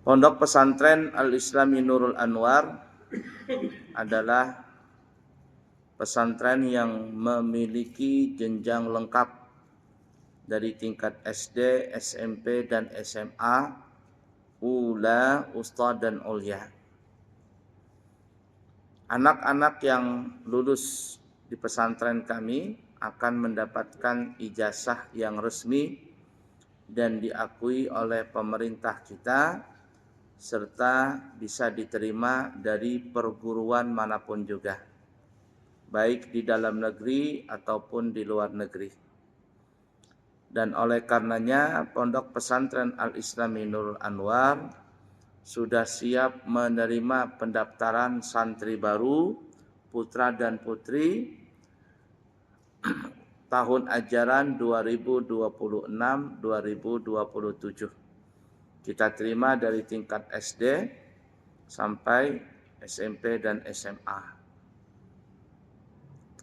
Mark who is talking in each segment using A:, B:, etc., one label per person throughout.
A: Pondok Pesantren Al-Islami Nurul Anwar adalah pesantren yang memiliki jenjang lengkap dari tingkat SD, SMP, dan SMA, Ula, Ustad, dan Ulia. Anak-anak yang lulus di pesantren kami akan mendapatkan ijazah yang resmi dan diakui oleh pemerintah kita, serta bisa diterima dari perguruan manapun juga, baik di dalam negeri ataupun di luar negeri. Dan oleh karenanya Pondok Pesantren Al-Islami Nurul Anwar sudah siap menerima pendaftaran santri baru, putra dan putri tahun ajaran 2026-2027. Kita terima dari tingkat SD sampai SMP dan SMA.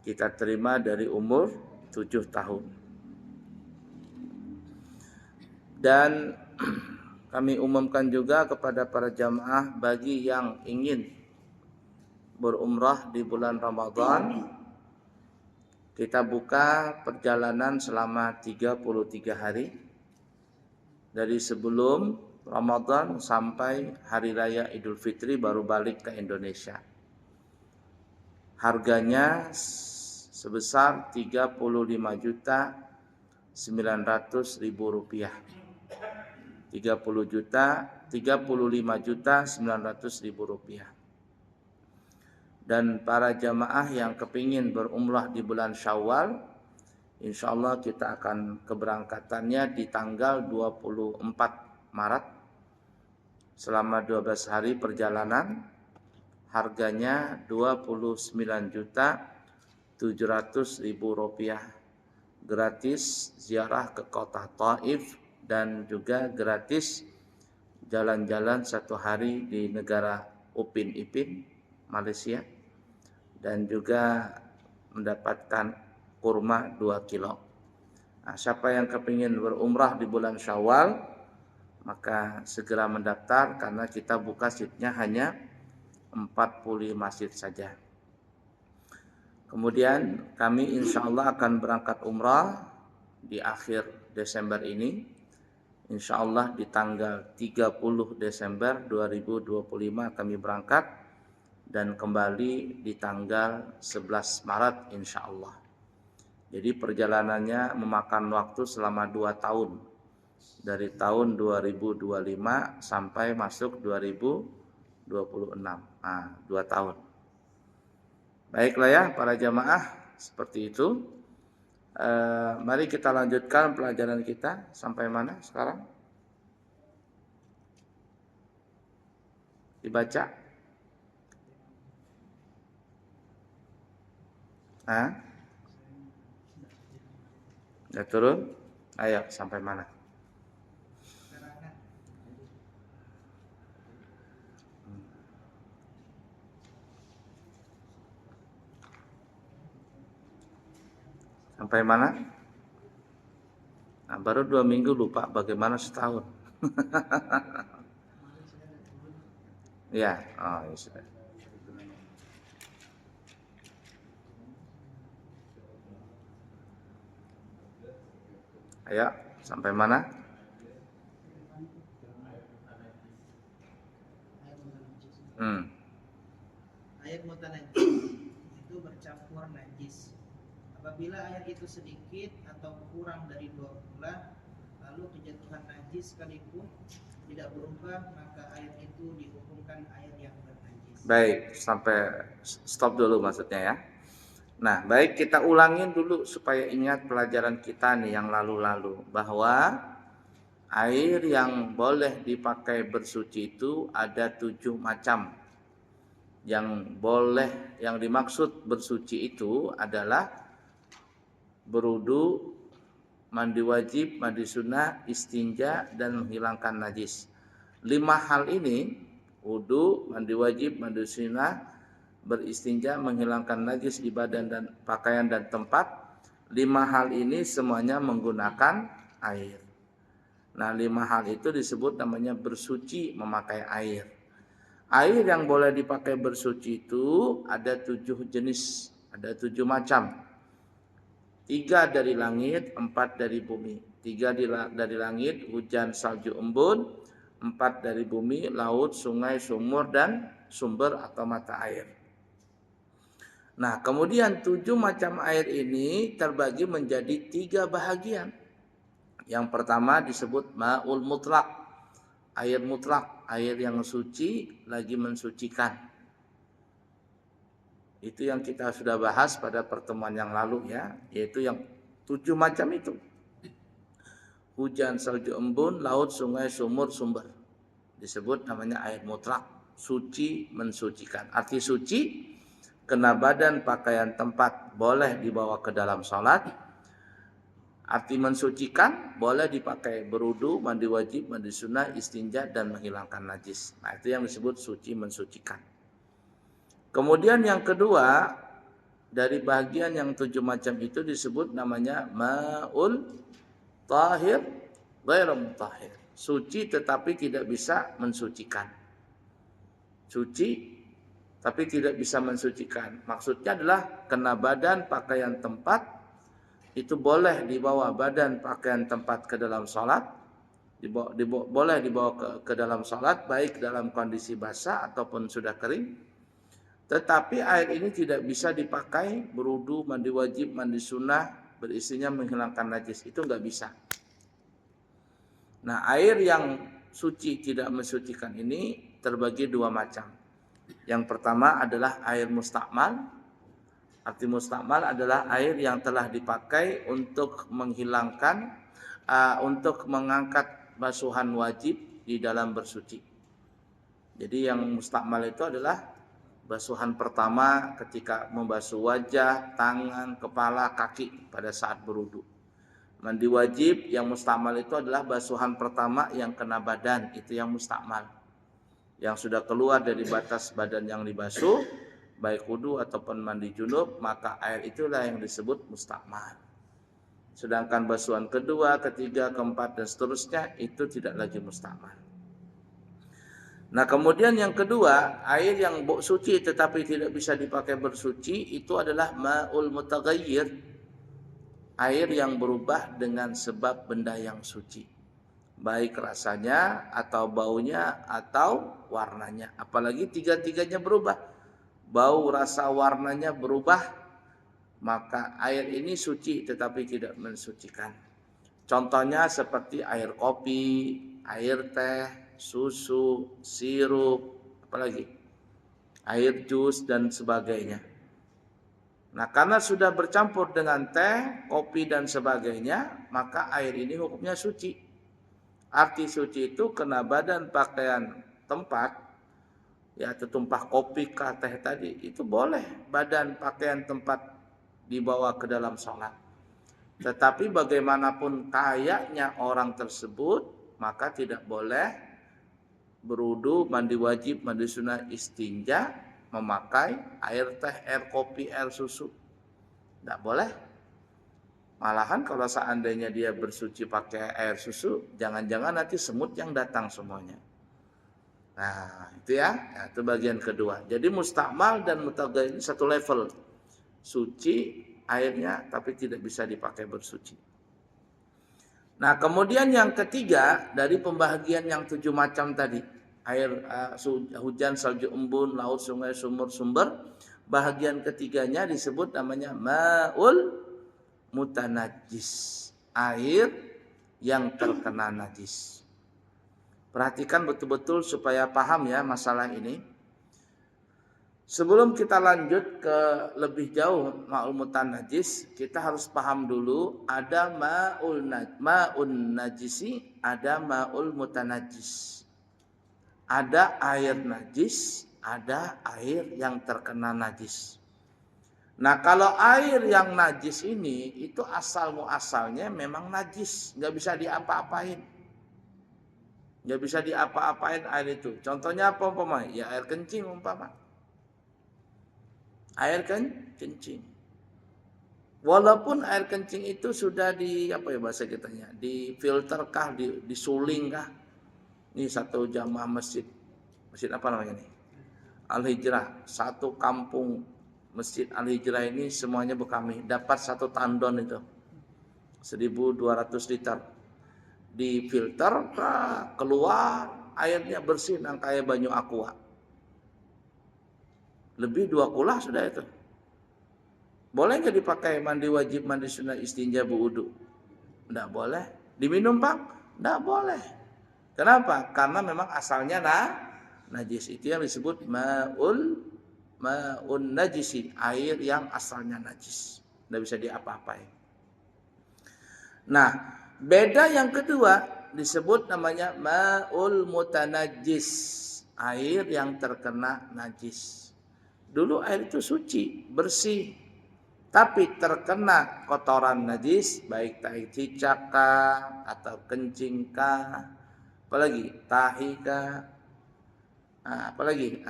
A: Kita terima dari umur 7 tahun. Dan kami umumkan juga kepada para jamaah bagi yang ingin berumrah di bulan Ramadan, kita buka perjalanan selama 33 hari dari sebelum Ramadan sampai Hari Raya Idul Fitri baru balik ke Indonesia. Harganya sebesar 35.900.000 rupiah. 35.900.000 rupiah. Dan para jamaah yang kepingin berumrah di bulan Syawal, insya Allah kita akan keberangkatannya di tanggal 24 Maret selama 12 hari perjalanan. Harganya 29.700.000 rupiah. Gratis ziarah ke kota Taif dan juga gratis jalan-jalan 1 hari di negara Upin Ipin, Malaysia, dan juga mendapatkan kurma 2 kilo. Nah, siapa yang kepingin berumrah di bulan Syawal, maka segera mendaftar karena kita buka seatnya hanya 40 masjid saja. Kemudian kami insya Allah akan berangkat umrah di akhir Desember ini. Insya Allah di tanggal 30 Desember 2025 kami berangkat dan kembali di tanggal 11 Maret insya Allah. Jadi perjalanannya memakan waktu selama 2 tahun. Dari tahun 2025 sampai masuk 2026. Nah, 2 tahun. Baiklah ya para jamaah, seperti itu. Mari kita lanjutkan pelajaran kita. Sampai mana sekarang? Dibaca. Udah turun? Ayo, sampai mana? Sampai mana? Nah, baru 2 minggu lupa, bagaimana setahun? Ya, oh ya sudah. Ayo, sampai mana?
B: Air mutanajis itu bercampur najis. Apabila air itu sedikit atau kurang dari 2 bulan, lalu kejatuhan najis sekalipun tidak berubah, maka air itu dihukumkan air yang bernajis.
A: Baik, sampai stop dulu maksudnya ya. Nah, baik kita ulangin dulu supaya ingat pelajaran kita nih yang lalu-lalu, bahwa air yang boleh dipakai bersuci itu ada 7 macam. Yang boleh, yang dimaksud bersuci itu adalah berudu, mandi wajib, mandi sunnah, istinja, dan menghilangkan najis. 5 hal ini, wudu, mandi wajib, mandi sunnah, beristinja, menghilangkan najis di badan dan pakaian dan tempat. 5 hal ini semuanya menggunakan air. Nah, 5 hal itu disebut namanya bersuci memakai air. Air yang boleh dipakai bersuci itu ada 7 jenis, ada 7 macam. 3 dari langit, 4 dari bumi. 3 dari langit, hujan, salju, embun. 4 dari bumi, laut, sungai, sumur, dan sumber atau mata air. Nah, kemudian 7 macam air ini terbagi menjadi 3 bahagian. Yang pertama disebut ma'ul mutlak, air mutlak, air yang suci lagi mensucikan. Itu yang kita sudah bahas pada pertemuan yang lalu ya, yaitu yang 7 macam itu. Hujan, salju, embun, laut, sungai, sumur, sumber. Disebut namanya air mutlak, suci mensucikan. Arti suci, kena badan, pakaian, tempat boleh dibawa ke dalam sholat. Arti mensucikan, boleh dipakai berudu, mandi wajib, mandi sunnah, istinja, dan menghilangkan najis. Nah, itu yang disebut suci mensucikan. Kemudian yang kedua, dari bagian yang 7 macam itu disebut namanya ma'ul tahir ghairu mutahhir. Suci tetapi tidak bisa mensucikan. Suci tapi tidak bisa mensucikan. Maksudnya adalah kena badan, pakaian, tempat, itu boleh dibawa badan, pakaian, tempat ke dalam sholat. Boleh dibawa ke dalam sholat, baik dalam kondisi basah ataupun sudah kering. Tetapi air ini tidak bisa dipakai berudu, mandi wajib, mandi sunnah, berisinya menghilangkan najis. Itu nggak bisa. Nah, air yang suci tidak mensucikan ini terbagi 2 macam. Yang pertama adalah air mustakmal. Arti mustakmal adalah air yang telah dipakai untuk menghilangkan, untuk mengangkat basuhan wajib di dalam bersuci. Jadi yang mustakmal itu adalah basuhan pertama ketika membasuh wajah, tangan, kepala, kaki pada saat berudu. Mandi wajib yang mustakmal itu adalah basuhan pertama yang kena badan, itu yang mustakmal. Yang sudah keluar dari batas badan yang dibasuh, baik wudu ataupun mandi junub, maka air itulah yang disebut mustakmal. Sedangkan basuhan kedua, ketiga, keempat, dan seterusnya itu tidak lagi mustakmal. Nah, kemudian yang kedua, air yang suci tetapi tidak bisa dipakai bersuci itu adalah ma'ul mutaghayyir, air yang berubah dengan sebab benda yang suci, baik rasanya atau baunya atau warnanya. Apalagi 3-tiganya berubah, bau, rasa, warnanya berubah, maka air ini suci tetapi tidak mensucikan. Contohnya seperti air kopi, air teh, susu, sirup, apalagi air jus dan sebagainya. Nah, karena sudah bercampur dengan teh, kopi dan sebagainya, maka air ini hukumnya suci. Arti suci itu kena badan, pakaian, tempat, ya tertumpah kopi kah teh tadi, itu boleh badan, pakaian, tempat dibawa ke dalam sholat. Tetapi bagaimanapun kayaknya orang tersebut, maka tidak boleh berudu, mandi wajib, mandi sunnah, istinja, memakai air teh, air kopi, air susu. Tidak boleh. Malahan kalau seandainya dia bersuci pakai air susu, jangan-jangan nanti semut yang datang semuanya. Nah, itu ya, itu bagian kedua. Jadi mustakmal dan mutaghayyir ini satu level. Suci airnya tapi tidak bisa dipakai bersuci. Nah, kemudian yang ketiga dari pembagian yang 7 macam tadi, air hujan, salju, embun, laut, sungai, sumur, sumber, bahagian ketiganya disebut namanya ma'ul mutanajjis, air yang terkena najis. Perhatikan betul-betul supaya paham ya masalah ini. Sebelum kita lanjut ke lebih jauh ma'ul mutanajjis, kita harus paham dulu ada ma'un najisi, ada ma'ul mutanajjis. Ada air najis, ada air yang terkena najis. Nah, kalau air yang najis ini itu asal muasalnya memang najis, nggak bisa diapa-apain. Nggak bisa diapa-apain air itu. Contohnya apa umpama? Ya air kencing umpama. Air kan kencing. Walaupun air kencing itu sudah di apa ya bahasa kitanya, difilter kah, disuling kah? Ini satu jamaah masjid apa namanya nih? Al-Hijrah, satu kampung Masjid Al-Hijrah ini semuanya bekami, dapat satu tandon itu 1.200 liter, difilter keluar airnya bersih nang kayak banyu aqua, lebih 2 kula sudah itu. Boleh nggak dipakai mandi wajib, mandi sunnah, istinja, wudu? Nggak boleh. Diminum pak? Nggak boleh. Kenapa? Karena memang asalnya najis. Itu yang disebut ma'un najisi, air yang asalnya najis, nggak bisa diapa-apain. Nah, beda yang kedua disebut namanya ma'ul mutanajjis, air yang terkena najis. Dulu air itu suci, bersih, tapi terkena kotoran najis, baik tai cicak kah, atau kencing kah, apalagi tahi kah, apalagi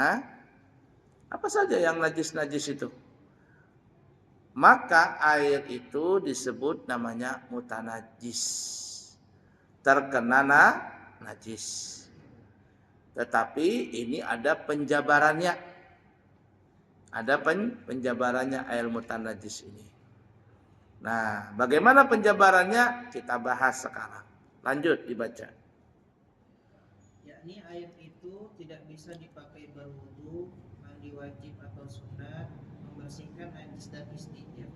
A: apa saja yang najis-najis itu, maka air itu disebut namanya mutanajis, terkena najis. Tetapi ini ada penjabarannya. Ada penjabarannya air mutanajis ini. Nah, bagaimana penjabarannya? Kita bahas sekarang. Lanjut dibaca.
B: Yakni air itu tidak bisa dipakai berwudu, mandi wajib atau sunat, membersihkan najis dan istinja.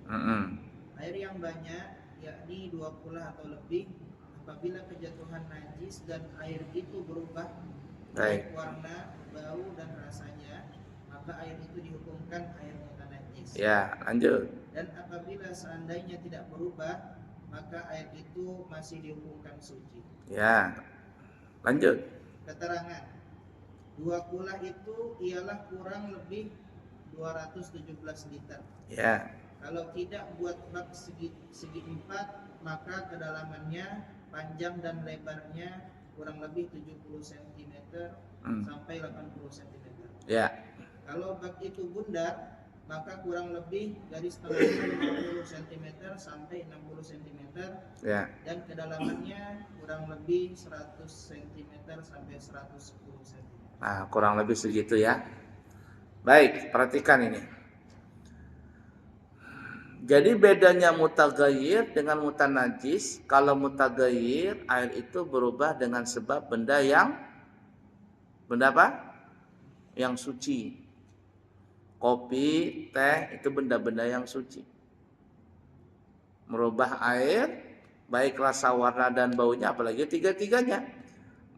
B: Air yang banyak, yakni 2 kula atau lebih, apabila kejatuhan najis dan air itu berubah baik warna, bau dan rasanya, maka air itu dihukumkan air mutanajis.
A: Ya, lanjut.
B: Dan apabila seandainya tidak berubah, maka air itu masih dihukumkan suci.
A: Ya, lanjut.
B: Keterangan 2 kula itu ialah kurang lebih 217 liter.
A: Ya.
B: Kalau tidak buat bak segi 4, maka kedalamannya, panjang dan lebarnya kurang lebih 70 cm sampai 80 cm.
A: Ya.
B: Kalau bak itu bundar, maka kurang lebih dari setengahnya 50 cm sampai 60 cm.
A: Ya.
B: Dan kedalamannya kurang lebih 100 cm sampai 110 cm.
A: Nah, kurang lebih segitu ya. Baik, perhatikan ini. Jadi bedanya mutaghayyir dengan mutanajis, kalau mutaghayyir air itu berubah dengan sebab benda apa? Yang suci. Kopi, teh itu benda-benda yang suci. Merubah air, baik rasa, warna dan baunya, apalagi tiga-tiganya,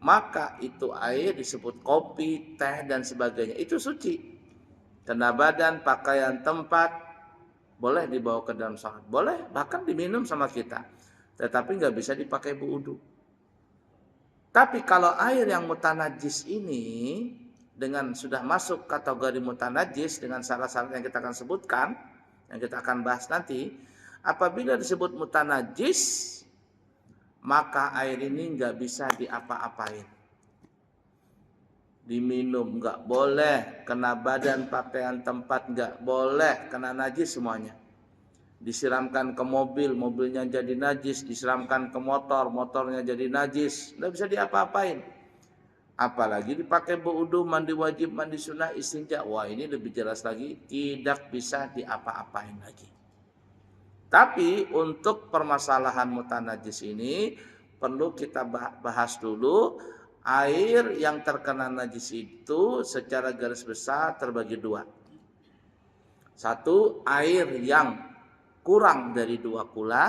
A: maka itu air disebut kopi, teh dan sebagainya, itu suci. Kena badan, pakaian, tempat, boleh dibawa ke dalam sholat, boleh bahkan diminum sama kita, tetapi nggak bisa dipakai wudu. Tapi kalau air yang mutanajis ini dengan sudah masuk kategori mutanajis dengan syarat-syarat yang kita akan sebutkan, yang kita akan bahas nanti, apabila disebut mutanajis, maka air ini nggak bisa diapa-apain. Diminum nggak boleh, kena badan, pakaian, tempat nggak boleh, kena najis semuanya. Disiramkan ke mobil, mobilnya jadi najis. Disiramkan ke motor, motornya jadi najis. Nggak bisa diapa-apain. Apalagi dipakai berwudu, mandi wajib, mandi sunnah, istinja. Wah, ini lebih jelas lagi, tidak bisa diapa-apain lagi. Tapi untuk permasalahan mutanajis ini perlu kita bahas dulu. Air yang terkena najis itu secara garis besar terbagi 2. 1, air yang kurang dari 2 kula.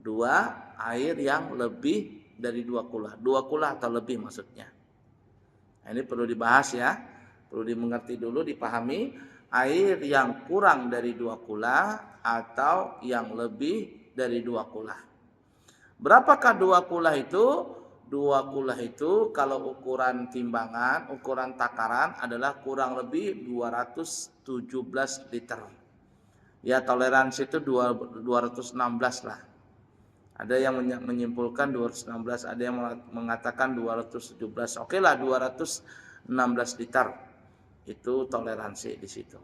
A: 2, air yang lebih dari 2 kula. 2 kula atau lebih maksudnya. Nah, ini perlu dibahas ya. Perlu dimengerti dulu, dipahami. Air yang kurang dari 2 kula atau yang lebih dari 2 kula. Berapakah 2 kula itu? 2 kula itu kalau ukuran timbangan, ukuran takaran adalah kurang lebih 217 liter. Ya, toleransi itu 216 lah. Ada yang menyimpulkan 216, ada yang mengatakan 217. Oke lah, 216 liter. Itu toleransi di situ.